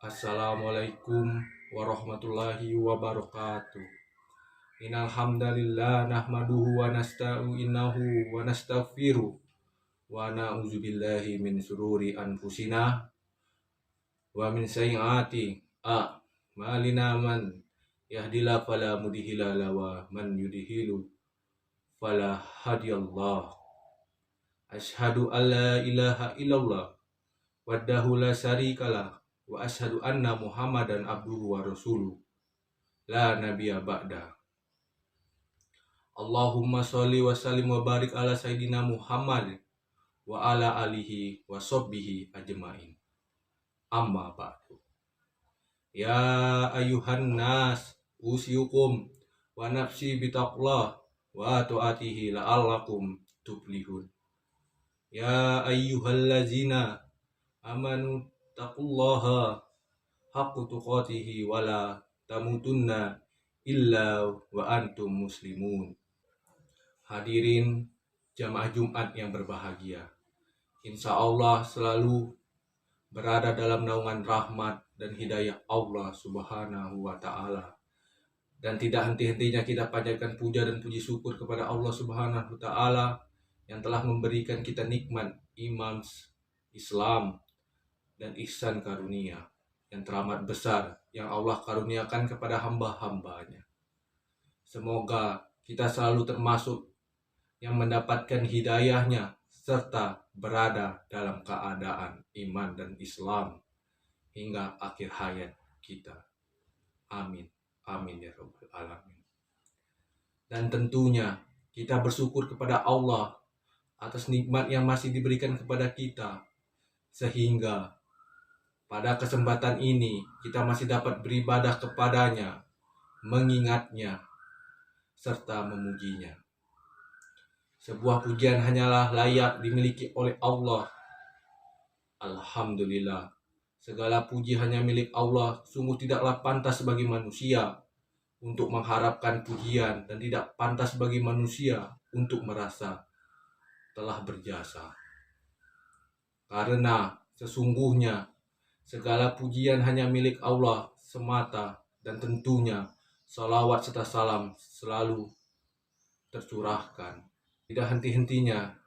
Assalamualaikum warahmatullahi wabarakatuh. Innal hamdalillah nahmaduhu wa nasta'inuhu wa nastaghfiruh wa na'udzubillahi min sururi anfusina wa min sayyiati a'malina. Man yahdihillahu fala mudhilla lahu wa man yudhlil fala hadiyallah. Asyhadu an la ilaha illallah wahdahu la syarikalah wa asyhadu anna Muhammadan abduhu wa rasuluh la nabiyya ba'da. Allahumma sholli wa sallim wa barik ala sayyidina Muhammad wa ala alihi wa sahbihi ajmain. Amma ba'du. Ya ayuhan nas usyukum wa nafsi bitaqullah wa ta'atihi la'allakum tuflihun. Ya ayyuhallazina amanu taqullaha haqqa tuqatihi wa la tamutunna illa wa antum muslimun. Hadirin jamaah Jumat yang berbahagia, insya Allah selalu berada dalam naungan rahmat dan hidayah Allah subhanahu wa ta'ala. Dan tidak henti-hentinya kita panjatkan puja dan puji syukur kepada Allah subhanahu wa ta'ala yang telah memberikan kita nikmat iman Islam dan ihsan karunia yang teramat besar yang Allah karuniakan kepada hamba-hambanya. Semoga kita selalu termasuk yang mendapatkan hidayahnya serta berada dalam keadaan iman dan Islam hingga akhir hayat kita. Amin. Amin ya rabbal alamin. Dan tentunya kita bersyukur kepada Allah atas nikmat yang masih diberikan kepada kita, sehingga pada kesempatan ini kita masih dapat beribadah kepadanya, mengingatnya, serta memujinya. Sebuah pujian hanyalah layak dimiliki oleh Allah. Alhamdulillah, segala puji hanya milik Allah. Sungguh tidaklah pantas bagi manusia untuk mengharapkan pujian, dan tidak pantas bagi manusia untuk merasa telah berjasa. Karena sesungguhnya segala pujian hanya milik Allah semata, dan tentunya salawat serta salam selalu tercurahkan tidak henti-hentinya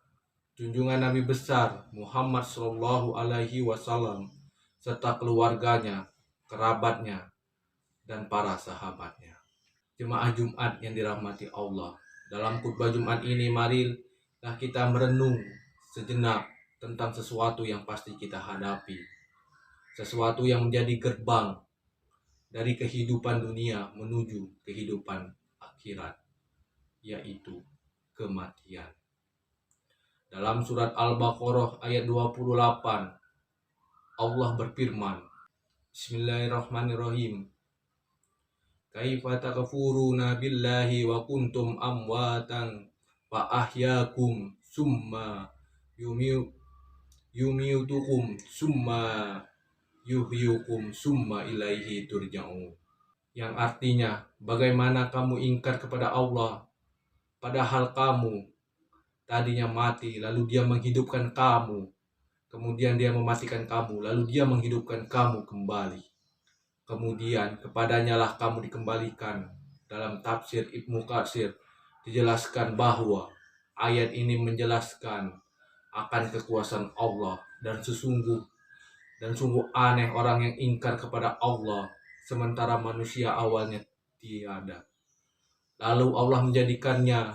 junjungan Nabi besar Muhammad Shallallahu Alaihi Wasallam serta keluarganya, kerabatnya, dan para sahabatnya. Jemaah Jumat yang dirahmati Allah, dalam khutbah Jumat ini marilah kita merenung sejenak tentang sesuatu yang pasti kita hadapi, sesuatu yang menjadi gerbang dari kehidupan dunia menuju kehidupan akhirat, yaitu kematian. Dalam surat Al-Baqarah ayat 28, Allah berfirman, Bismillahirrahmanirrahim. Kaifa takfuruna billahi wa kuntum amwatan fa ahyaakum summa yumiutukum summa yuhyukum summa ilaihi turja'un. Yang artinya, bagaimana kamu ingkar kepada Allah padahal kamu tadinya mati, lalu Dia menghidupkan kamu, kemudian Dia mematikan kamu, lalu Dia menghidupkan kamu kembali, kemudian kepadanya lah kamu dikembalikan. Dalam tafsir Ibnu Katsir dijelaskan bahwa ayat ini menjelaskan akan kekuasaan Allah, dan sungguh aneh orang yang ingkar kepada Allah sementara manusia awalnya tiada, lalu Allah menjadikannya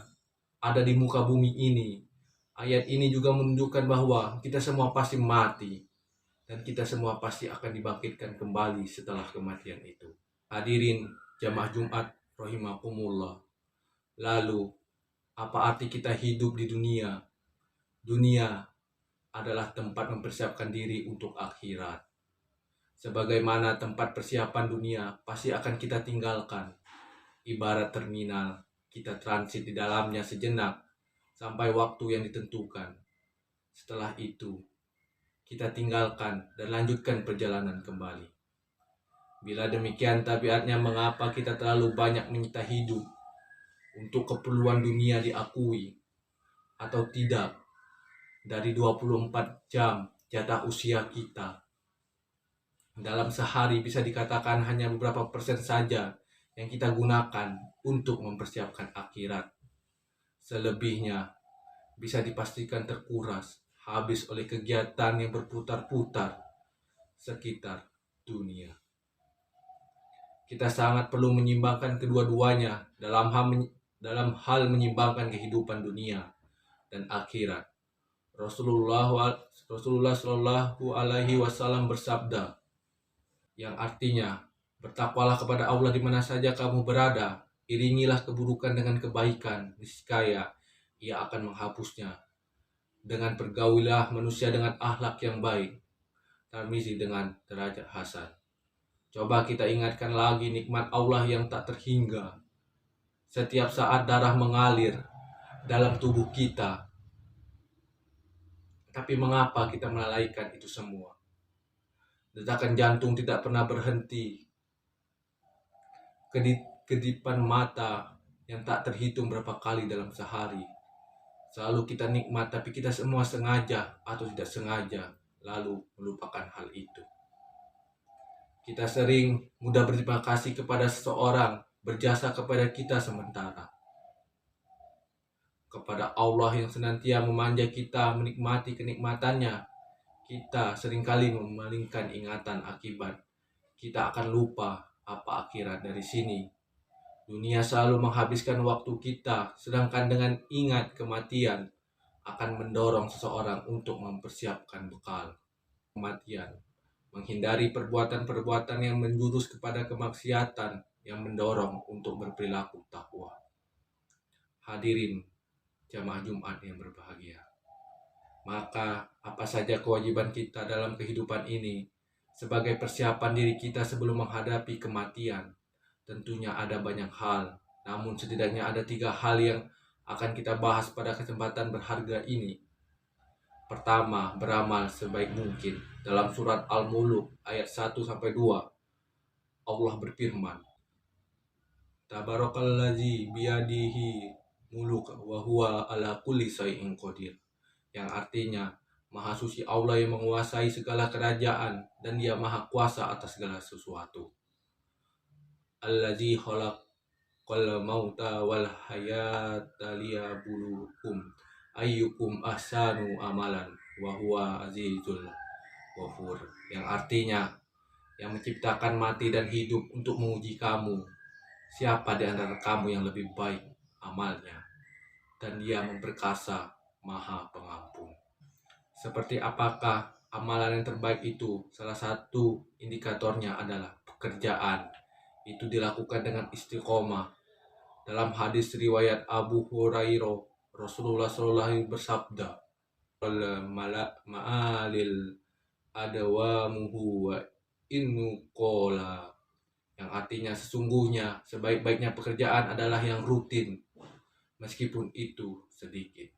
ada di muka bumi ini. Ayat ini juga menunjukkan bahwa kita semua pasti mati, dan kita semua pasti akan dibangkitkan kembali setelah kematian itu. Hadirin jamaah Jumat rahimakumullah. Lalu, apa arti kita hidup di dunia? Dunia adalah tempat mempersiapkan diri untuk akhirat. Sebagaimana tempat persiapan dunia pasti akan kita tinggalkan. Ibarat terminal, kita transit di dalamnya sejenak sampai waktu yang ditentukan. Setelah itu, kita tinggalkan dan lanjutkan perjalanan kembali. Bila demikian tabiatnya, mengapa kita terlalu banyak menyita hidup untuk keperluan dunia diakui atau tidak dari 24 jam jatah usia kita? Dalam sehari bisa dikatakan hanya beberapa persen saja yang kita gunakan untuk mempersiapkan akhirat. Selebihnya bisa dipastikan terkuras habis oleh kegiatan yang berputar-putar sekitar dunia. Kita sangat perlu menyimbangkan kedua-duanya dalam hal menyimbangkan kehidupan dunia dan akhirat. Rasulullah Shallallahu Alaihi Wasallam bersabda, yang artinya, bertakwalah kepada Allah di mana saja kamu berada, iringilah keburukan dengan kebaikan, niscaya Ia akan menghapusnya. Dengan bergaulilah manusia dengan akhlak yang baik, Tirmizi dengan derajat hasan. Coba kita ingatkan lagi nikmat Allah yang tak terhingga. Setiap saat darah mengalir dalam tubuh kita. Tapi mengapa kita melalaikan itu semua? Detakan jantung tidak pernah berhenti. Kedipan mata yang tak terhitung berapa kali dalam sehari. Selalu kita nikmat, tapi kita semua sengaja atau tidak sengaja lalu melupakan hal itu. Kita sering mudah berterima kasih kepada seseorang berjasa kepada kita sementara. Kepada Allah yang senantiasa memanja kita menikmati kenikmatannya, kita seringkali memalingkan ingatan akibat. Kita akan lupa apa akhirat dari sini. Dunia selalu menghabiskan waktu kita, sedangkan dengan ingat kematian akan mendorong seseorang untuk mempersiapkan bekal kematian. Menghindari perbuatan-perbuatan yang menjurus kepada kemaksiatan yang mendorong untuk berperilaku takwa. Hadirin jamaah Jumat yang berbahagia. Maka apa saja kewajiban kita dalam kehidupan ini sebagai persiapan diri kita sebelum menghadapi kematian? Tentunya ada banyak hal, namun setidaknya ada 3 hal yang akan kita bahas pada kesempatan berharga ini. Pertama, beramal sebaik mungkin. Dalam surat Al-Mulk ayat 1-2, Allah berfirman, Tabarakalladzi biyadihi muluk wa huwa ala kulli syai'in qadir. Yang artinya, Maha suci Allah yang menguasai segala kerajaan dan Dia maha kuasa atas segala sesuatu. Allazi khalaqal mauta wal hayata liyabluwakum ayyukum ahsanu amalan wa huwa azizul ghafur. Yang artinya, yang menciptakan mati dan hidup untuk menguji kamu, siapa di antara kamu yang lebih baik amalnya, dan Dia memperkasa, maha pengampun. Seperti apakah amalan yang terbaik itu? Salah satu indikatornya adalah pekerjaan. Itu dilakukan dengan istiqomah. Dalam hadis riwayat Abu Hurairah, Rasulullah SAW bersabda, ma'alil adawamuhu wa innu qola. Yang artinya sesungguhnya sebaik-baiknya pekerjaan adalah yang rutin, meskipun itu sedikit.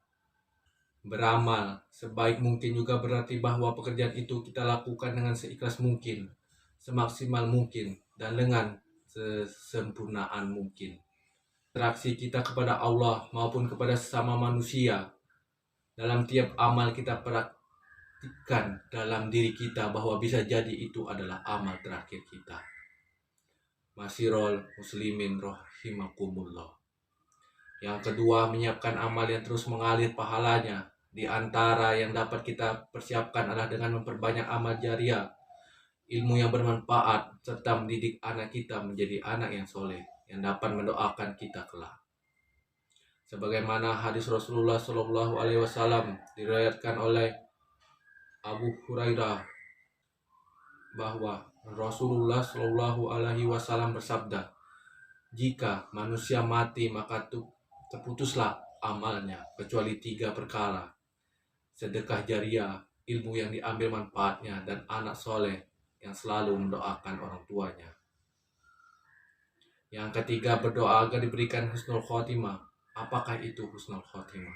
Beramal sebaik mungkin juga berarti bahwa pekerjaan itu kita lakukan dengan seikhlas mungkin, semaksimal mungkin, dan dengan sesempurnaan mungkin. Interaksi kita kepada Allah maupun kepada sesama manusia, dalam tiap amal kita praktikkan dalam diri kita bahwa bisa jadi itu adalah amal terakhir kita. Masirul muslimin rahimakumullah. Yang kedua, menyiapkan amal yang terus mengalir pahalanya. Di antara yang dapat kita persiapkan adalah dengan memperbanyak amal jariah, ilmu yang bermanfaat, serta mendidik anak kita menjadi anak yang soleh, yang dapat mendoakan kita kelak. Sebagaimana hadis Rasulullah SAW diriwayatkan oleh Abu Hurairah bahwa Rasulullah SAW bersabda, jika manusia mati maka terputuslah amalnya kecuali 3 perkara: sedekah jariah, ilmu yang diambil manfaatnya, dan anak soleh yang selalu mendoakan orang tuanya. Yang ketiga, berdoa agar diberikan husnul khotimah. Apakah itu husnul khotimah?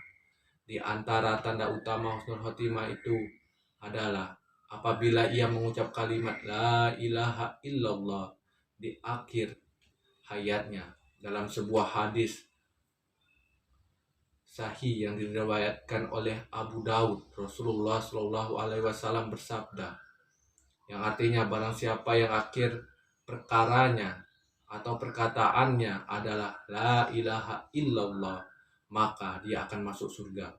Di antara tanda utama husnul khotimah itu adalah apabila ia mengucap kalimat la ilaha illallah di akhir hayatnya. Dalam sebuah hadis sahih yang diriwayatkan oleh Abu Daud, Rasulullah SAW bersabda, yang artinya barang siapa yang akhir perkaranya atau perkataannya adalah la ilaha illallah, maka dia akan masuk surga.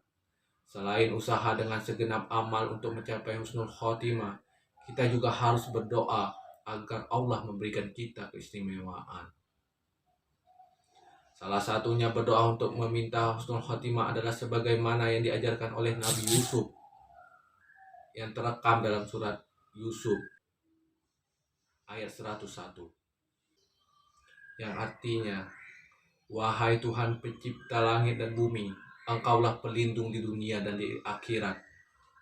Selain usaha dengan segenap amal untuk mencapai husnul khotimah, kita juga harus berdoa agar Allah memberikan kita keistimewaan. Salah satunya berdoa untuk meminta husnul khotimah adalah sebagaimana yang diajarkan oleh Nabi Yusuf yang terekam dalam surat Yusuf ayat 101, yang artinya, wahai Tuhan pencipta langit dan bumi, Engkaulah pelindung di dunia dan di akhirat.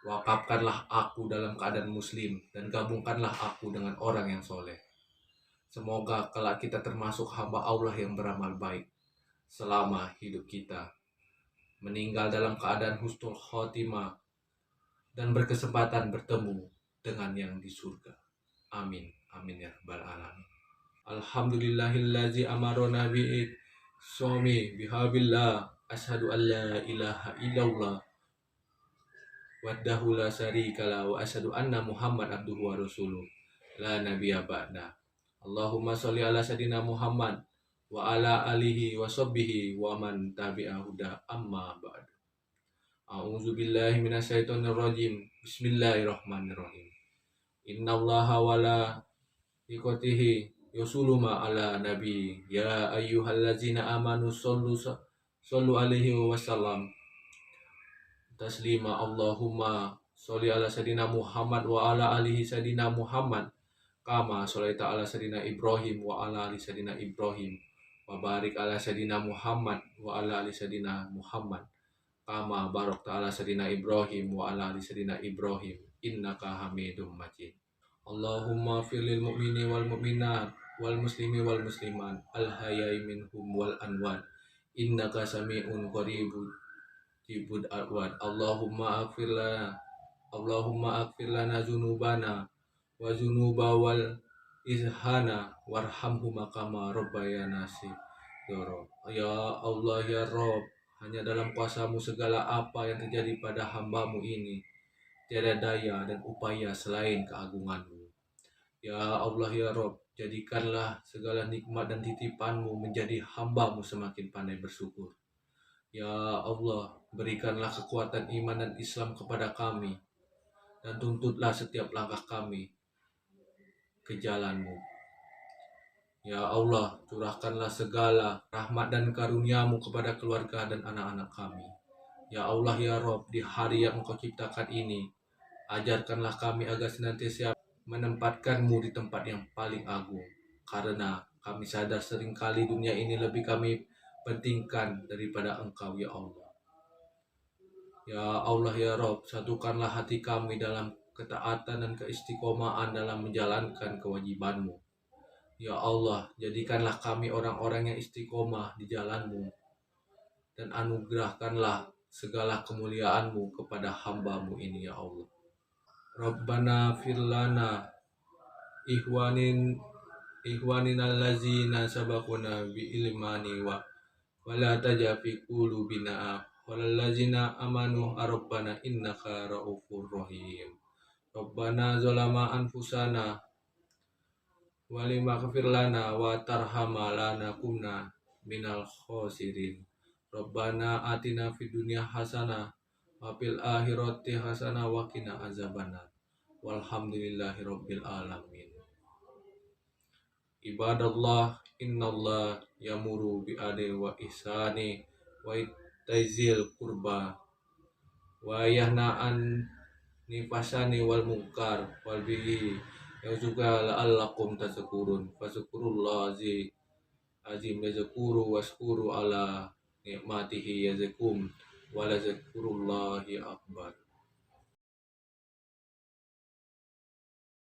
Wakafkanlah aku dalam keadaan muslim dan gabungkanlah aku dengan orang yang soleh. Semoga kelak kita termasuk hamba Allah yang beramal baik selama hidup kita, meninggal dalam keadaan husnul khotimah dan berkesempatan bertemu dengan yang di surga. Amin. Amin ya rabbal alamin. Alhamdulillahillazi amarona bi'id somi bihabillah ashadu an la ilaha illallah waddahu la syarikala wa ashadu anna muhammad abduhu wa rasuluh la nabiyya ba'da. Allahumma sholli ala sayyidina Muhammad wa ala alihi wa sahbihi wa man tabi'a huda amma ba'du. A'udzu billahi minasyaitonir rajim. Bismillahirrahmanirrahim. Innallaha wala ikotihi yusuluma ala nabi ya ayyuhallazina amanu sallu alaihi wasallam taslima. Allahumma sholli ala sayyidina Muhammad wa ala alihi sayyidina Muhammad kama sholaita ala sayyidina Ibrahim wa ala ali sayyidina Ibrahim wa barik ala sayyidina Muhammad wa ala ali sayyidina Muhammad kama barakta ala sayyidina Ibrahim wa ala ali sayyidina Ibrahim innaka Hamidum Majid. Allahumma firlil mu'mini wal mu'minat wal muslimi wal muslimat al haya'i minhum wal anwat innaka sami'un qaribun jibud arwad. Allahumma aghfir lana dzunubana wa dzunuba wal izhana warhamhuma kama rabbayana shighara. Ya Allah ya Rabb, hanya dalam kuasamu segala apa yang terjadi pada hambamu ini, tiada daya dan upaya selain keagunganmu. Ya Allah ya Rabb, jadikanlah segala nikmat dan titipanmu menjadi hambamu semakin pandai bersyukur. Ya Allah, berikanlah kekuatan iman dan Islam kepada kami, dan tuntutlah setiap langkah kami ke jalanmu. Ya Allah, curahkanlah segala rahmat dan karuniamu kepada keluarga dan anak-anak kami. Ya Allah ya Rabb, di hari yang Engkau ciptakan ini, ajarkanlah kami agar senantiasa menempatkanmu di tempat yang paling agung, karena kami sadar seringkali dunia ini lebih kami pentingkan daripada Engkau ya Allah. Ya Allah ya Rabb, satukanlah hati kami dalam ketaatan dan keistiqomahan dalam menjalankan kewajibanmu. Ya Allah, jadikanlah kami orang-orang yang istiqomah di jalanmu, dan anugerahkanlah segala kemuliaanmu kepada hambamu ini ya Allah. Rabbana firlana ihwanin allazina sabaquna bi ilmani wa wala tajafi qulubina walallazina amanu rabbana innaka raufur rahim. Rabbana zalama anfusana walima kafir lana wa tarhama lana kunna minal khosirin. Rabbana atina fid dunya hasanah wa fil akhirati hasanah wa qina azabannar. Walhamdulillahi rabbil alamin. Ibadallah, innallah yamuru bi adli wa ihsani wa itaizil qurba wa yahna an nifasani wal munkar wal bihi yazuka la'allakum tazkurun. Fazkurullah azim yazkuru waskuru ala nikmatihi yazakum wa lazkurullahi akbar.